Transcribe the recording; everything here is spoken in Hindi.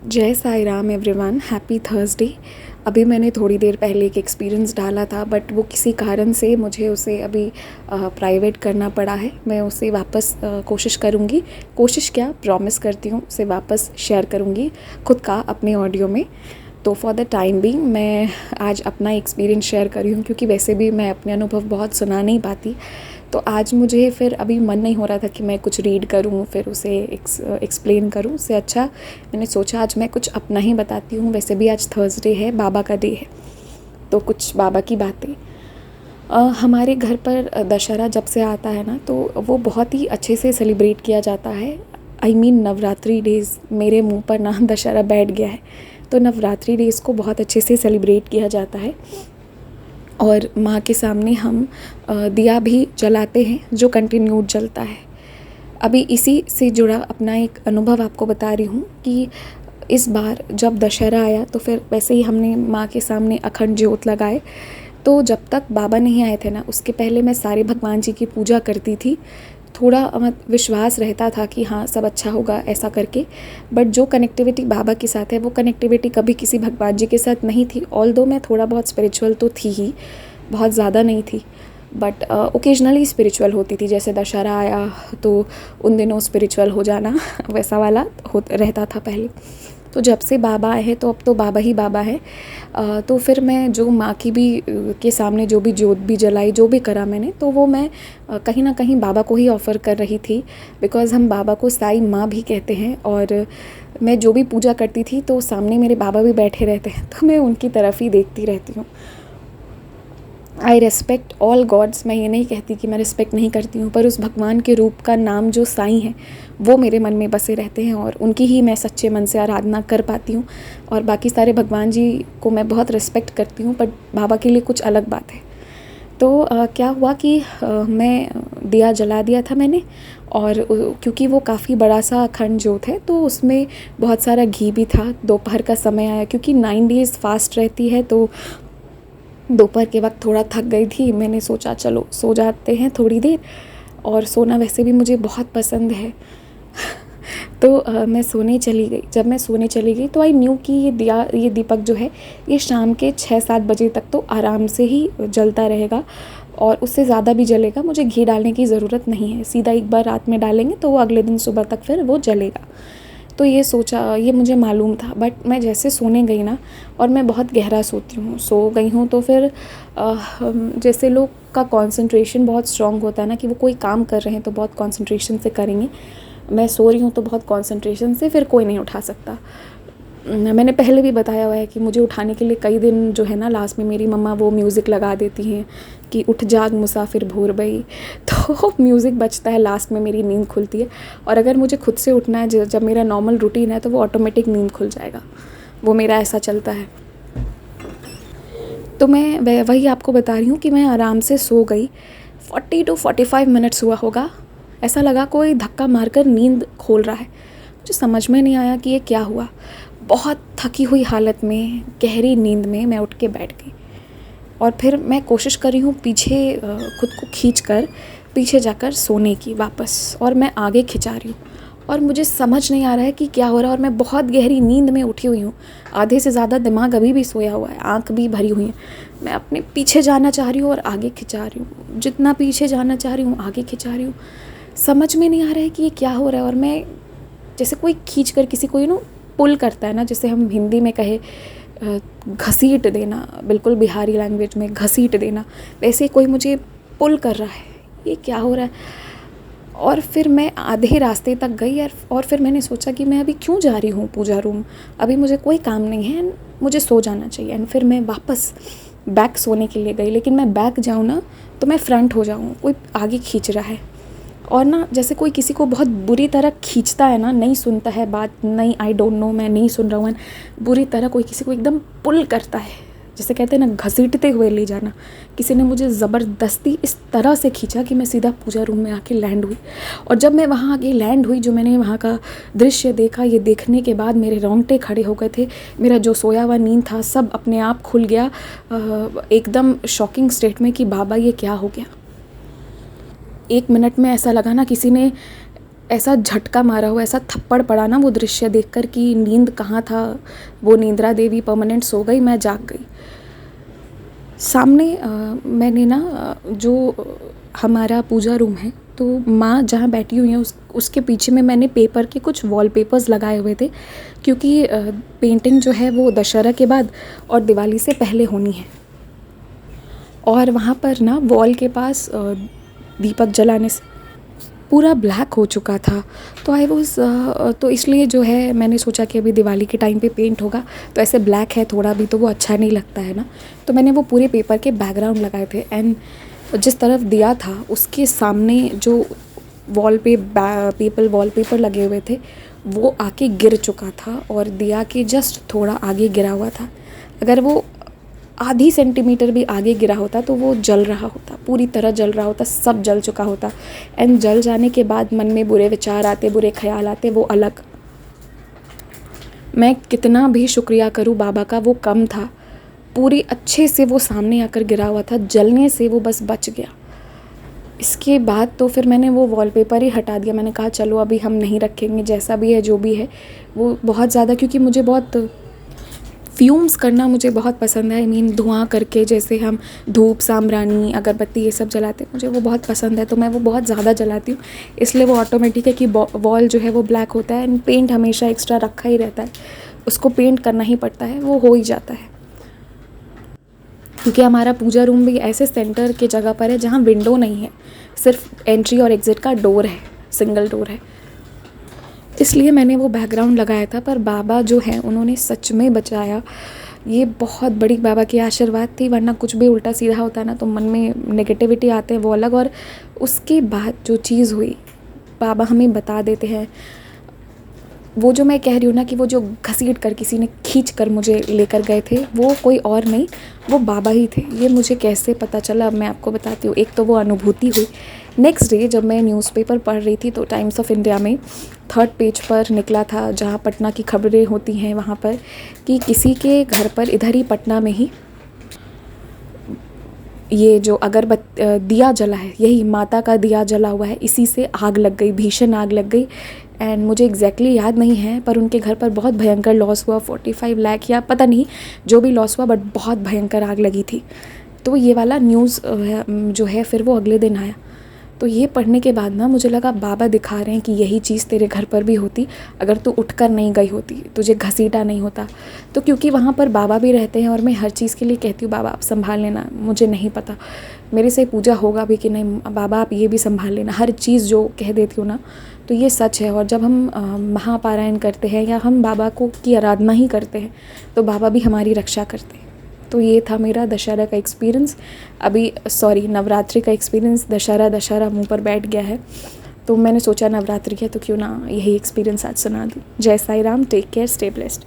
जय Sai Ram everyone, happy Thursday. अभी मैंने थोड़ी देर पहले एक एक्सपीरियंस डाला था, बट वो किसी कारण से मुझे उसे अभी प्राइवेट करना पड़ा है। मैं उसे वापस कोशिश करूँगी, कोशिश क्या प्रॉमिस करती हूँ, उसे वापस शेयर करूँगी खुद का अपने ऑडियो में। तो फॉर द टाइम बीइंग मैं आज अपना एक्सपीरियंस शेयर कर रही हूँ, क्योंकि वैसे भी मैं अपने अनुभव बहुत सुना नहीं पाती। तो आज मुझे फिर अभी मन नहीं हो रहा था कि मैं कुछ रीड करूँ फिर उसे एक्सप्लेन करूँ। उससे अच्छा मैंने सोचा आज मैं कुछ अपना ही बताती हूँ। वैसे भी आज थर्सडे है, बाबा का डे है, तो कुछ बाबा की बातें। हमारे घर पर दशहरा जब से आता है ना, तो वो बहुत ही अच्छे से सेलिब्रेट किया जाता है। आई मीन नवरात्रि डेज़, मेरे मुंह पर ना दशहरा बैठ गया है। तो नवरात्रि डेज़ को बहुत अच्छे से सेलिब्रेट किया जाता है और माँ के सामने हम दिया भी जलाते हैं, जो कंटिन्यूड जलता है। अभी इसी से जुड़ा अपना एक अनुभव आपको बता रही हूँ कि इस बार जब दशहरा आया तो फिर वैसे ही हमने माँ के सामने अखंड ज्योत लगाए। तो जब तक बाबा नहीं आए थे ना, उसके पहले मैं सारे भगवान जी की पूजा करती थी। थोड़ा विश्वास रहता था कि हाँ सब अच्छा होगा ऐसा करके। बट जो कनेक्टिविटी बाबा के साथ है, वो कनेक्टिविटी कभी किसी भगवान जी के साथ नहीं थी। ऑल्दो मैं थोड़ा बहुत स्पिरिचुअल तो थी ही, बहुत ज़्यादा नहीं थी, बट ओकेजनली स्पिरिचुअल होती थी। जैसे दशहरा आया तो उन दिनों स्पिरिचुअल हो जाना वैसा वाला हो रहता था पहले। तो जब से बाबा आए हैं तो अब तो बाबा ही बाबा है। तो फिर मैं जो माँ की भी के सामने जो भी ज्योत भी जलाई, जो भी करा मैंने, तो वो मैं कहीं ना कहीं बाबा को ही ऑफ़र कर रही थी। बिकॉज़ हम बाबा को साई माँ भी कहते हैं, और मैं जो भी पूजा करती थी तो सामने मेरे बाबा भी बैठे रहते हैं, तो मैं उनकी तरफ ही देखती रहती हूँ। I respect all gods. मैं ये नहीं कहती कि मैं रिस्पेक्ट नहीं करती हूँ, पर उस भगवान के रूप का नाम जो साईं है वो मेरे मन में बसे रहते हैं, और उनकी ही मैं सच्चे मन से आराधना कर पाती हूँ। और बाकी सारे भगवान जी को मैं बहुत रिस्पेक्ट करती हूँ, बट बाबा के लिए कुछ अलग बात है। तो क्या हुआ कि मैं दिया जला दिया था मैंने, और क्योंकि वो काफ़ी बड़ा सा अखंड ज्योत है तो उसमें बहुत सारा घी भी था। दोपहर का समय आया, क्योंकि 9 डेज़ फास्ट रहती है, तो दोपहर के वक्त थोड़ा थक गई थी। मैंने सोचा चलो सो जाते हैं थोड़ी देर, और सोना वैसे भी मुझे बहुत पसंद है। तो मैं सोने चली गई। जब मैं सोने चली गई तो आई न्यू कि ये दीपक जो है ये शाम के 6-7 बजे तक तो आराम से ही जलता रहेगा, और उससे ज़्यादा भी जलेगा। मुझे घी डालने की ज़रूरत नहीं है, सीधा एक बार रात में डालेंगे तो वो अगले दिन सुबह तक फिर वो जलेगा। तो ये सोचा, ये मुझे मालूम था। बट मैं जैसे सोने गई ना, और मैं बहुत गहरा सोती हूँ, सो गई हूँ तो फिर जैसे लोग का कंसंट्रेशन बहुत स्ट्रॉन्ग होता है ना, कि वो कोई काम कर रहे हैं तो बहुत कंसंट्रेशन से करेंगे। मैं सो रही हूँ तो बहुत कंसंट्रेशन से फिर कोई नहीं उठा सकता। मैंने पहले भी बताया हुआ है कि मुझे उठाने के लिए कई दिन जो है ना, लास्ट में मेरी मम्मा वो म्यूज़िक लगा देती हैं कि उठ जाग मुसाफिर भोर भई। तो म्यूज़िक बजता है, लास्ट में मेरी नींद खुलती है। और अगर मुझे खुद से उठना है जब मेरा नॉर्मल रूटीन है, तो वो ऑटोमेटिक नींद खुल जाएगा। वो मेरा ऐसा चलता है। तो मैं वही आपको बता रही हूँ कि मैं आराम से सो गई। 40 to 45 मिनट्स हुआ होगा। ऐसा लगा कोई धक्का मारकर नींद खोल रहा है। मुझे समझ में नहीं आया कि ये क्या हुआ। बहुत थकी हुई हालत में, गहरी नींद में मैं उठ के बैठ गई, और फिर मैं कोशिश कर रही हूँ पीछे खुद को खींच कर पीछे जाकर सोने की वापस, और मैं आगे खिंचा रही हूँ, और मुझे समझ नहीं आ रहा है कि क्या हो रहा है। और मैं बहुत गहरी नींद में उठी हुई हूँ, आधे से ज़्यादा दिमाग अभी भी सोया हुआ है, आँख भी भरी हुई है। मैं अपने पीछे जाना चाह रही हूँ और आगे खिंचा रही हूँ, जितना पीछे जाना चाह रही हूँ आगे खिंचा रही हूँ। समझ में नहीं आ रहा है कि ये क्या हो रहा है। और मैं जैसे कोई खींच कर किसी को पुल करता है ना, जैसे हम हिंदी में कहे घसीट देना, बिल्कुल बिहारी लैंग्वेज में घसीट देना, वैसे कोई मुझे पुल कर रहा है। ये क्या हो रहा है। और फिर मैं आधे रास्ते तक गई, और फिर मैंने सोचा कि मैं अभी क्यों जा रही हूँ पूजा रूम, अभी मुझे कोई काम नहीं है, मुझे सो जाना चाहिए। एंड फिर मैं वापस बैक सोने के लिए गई, लेकिन मैं बैक जाऊँ ना तो मैं फ्रंट हो जाऊँ, कोई आगे खींच रहा है। और ना जैसे कोई किसी को बहुत बुरी तरह खींचता है ना, नहीं सुनता है बात, नहीं आई डोंट नो, मैं नहीं सुन रहा हूँ, बुरी तरह कोई किसी को एकदम पुल करता है, जैसे कहते हैं ना घसीटते हुए ले जाना। किसी ने मुझे ज़बरदस्ती इस तरह से खींचा कि मैं सीधा पूजा रूम में आके लैंड हुई। और जब मैं वहाँ आके लैंड हुई, जो मैंने वहाँ का दृश्य देखा, ये देखने के बाद मेरे रोंगटे खड़े हो गए थे। मेरा जो सोया हुआ नींद था सब अपने आप खुल गया, एकदम शॉकिंग स्टेट में कि बाबा ये क्या हो गया। 1 मिनट में ऐसा लगा ना किसी ने ऐसा झटका मारा हुआ, ऐसा थप्पड़ पड़ा ना वो दृश्य देखकर कि नींद कहाँ था, वो निद्रा देवी परमानेंट सो गई, मैं जाग गई। सामने मैंने ना जो हमारा पूजा रूम है, तो माँ जहाँ बैठी हुई हैं उसके पीछे में मैंने पेपर के कुछ वॉलपेपर्स लगाए हुए थे, क्योंकि पेंटिंग जो है वो दशहरा के बाद और दिवाली से पहले होनी है। और वहाँ पर ना वॉल के पास दीपक जलाने से पूरा ब्लैक हो चुका था। तो आई वॉज तो इसलिए जो है मैंने सोचा कि अभी दिवाली के टाइम पे पेंट होगा, तो ऐसे ब्लैक है थोड़ा भी तो वो अच्छा नहीं लगता है ना। तो मैंने वो पूरे पेपर के बैकग्राउंड लगाए थे, एंड जिस तरफ दिया था उसके सामने जो वॉल पे पेपर वॉलपेपर लगे हुए थे वो आके गिर चुका था, और दिया के जस्ट थोड़ा आगे गिरा हुआ था। अगर वो आधी सेंटीमीटर भी आगे गिरा होता तो वो जल रहा होता, पूरी तरह जल रहा होता, सब जल चुका होता। एंड जल जाने के बाद मन में बुरे विचार आते, बुरे ख्याल आते, वो अलग। मैं कितना भी शुक्रिया करूँ बाबा का, वो कम था। पूरी अच्छे से वो सामने आकर गिरा हुआ था, जलने से वो बस बच गया। इसके बाद तो फिर मैंने वो वॉलपेपर ही हटा दिया। मैंने कहा चलो अभी हम नहीं रखेंगे, जैसा भी है जो भी है। वो बहुत ज़्यादा, क्योंकि मुझे बहुत फ्यूम्स करना मुझे बहुत पसंद है। आई मीन धुआं करके, जैसे हम धूप, साम्रानी, अगरबत्ती ये सब जलाते हैं, मुझे वो बहुत पसंद है, तो मैं वो बहुत ज़्यादा जलाती हूँ। इसलिए वो ऑटोमेटिक है कि वॉल जो है वो ब्लैक होता है, एंड पेंट हमेशा एक्स्ट्रा रखा ही रहता है, उसको पेंट करना ही पड़ता है, वो हो ही जाता है। क्योंकि हमारा पूजा रूम भी ऐसे सेंटर के जगह पर है जहाँ विंडो नहीं है, सिर्फ एंट्री और एग्ज़िट का डोर है, सिंगल डोर है, इसलिए मैंने वो बैकग्राउंड लगाया था। पर बाबा जो हैं उन्होंने सच में बचाया। ये बहुत बड़ी बाबा की आशीर्वाद थी, वरना कुछ भी उल्टा सीधा होता है ना तो मन में नेगेटिविटी आते हैं, वो अलग। और उसके बाद जो चीज़ हुई, बाबा हमें बता देते हैं। वो जो मैं कह रही हूँ ना कि वो जो घसीट कर किसी ने खींच कर मुझे लेकर गए थे, वो कोई और नहीं, वो बाबा ही थे। ये मुझे कैसे पता चला, अब मैं आपको बताती हूँ। एक तो वो अनुभूति हुई। नेक्स्ट डे जब मैं न्यूज़पेपर पढ़ रही थी तो टाइम्स ऑफ इंडिया में 3rd पेज पर निकला था, जहाँ पटना की खबरें होती हैं वहाँ पर, कि किसी के घर पर इधर ही पटना में ही ये जो दिया जला है, यही माता का दिया जला हुआ है, इसी से आग लग गई, भीषण आग लग गई। एंड मुझे एग्जैक्टली याद नहीं है, पर उनके घर पर बहुत भयंकर लॉस हुआ, 45 लाख या पता नहीं जो भी लॉस हुआ, बट बहुत भयंकर आग लगी थी। तो ये वाला न्यूज़ जो है फिर वो अगले दिन आया। तो ये पढ़ने के बाद ना मुझे लगा बाबा दिखा रहे हैं कि यही चीज़ तेरे घर पर भी होती अगर तू उठकर नहीं गई होती, तुझे घसीटा नहीं होता। तो क्योंकि वहाँ पर बाबा भी रहते हैं, और मैं हर चीज़ के लिए कहती हूँ बाबा आप संभाल लेना, मुझे नहीं पता मेरे से पूजा होगा भी कि नहीं, बाबा आप ये भी संभाल लेना, हर चीज़ जो कह देती हूँ ना, तो ये सच है। और जब हम महापारायण करते हैं या हम बाबा को की आराधना ही करते हैं तो बाबा भी हमारी रक्षा करते हैं। तो ये था मेरा दशहरा का एक्सपीरियंस। अभी नवरात्रि का एक्सपीरियंस, दशहरा मुंह पर बैठ गया है, तो मैंने सोचा नवरात्रि है तो क्यों ना यही एक्सपीरियंस आज सुना दूँ। जय Sai Ram, take care, stay blessed.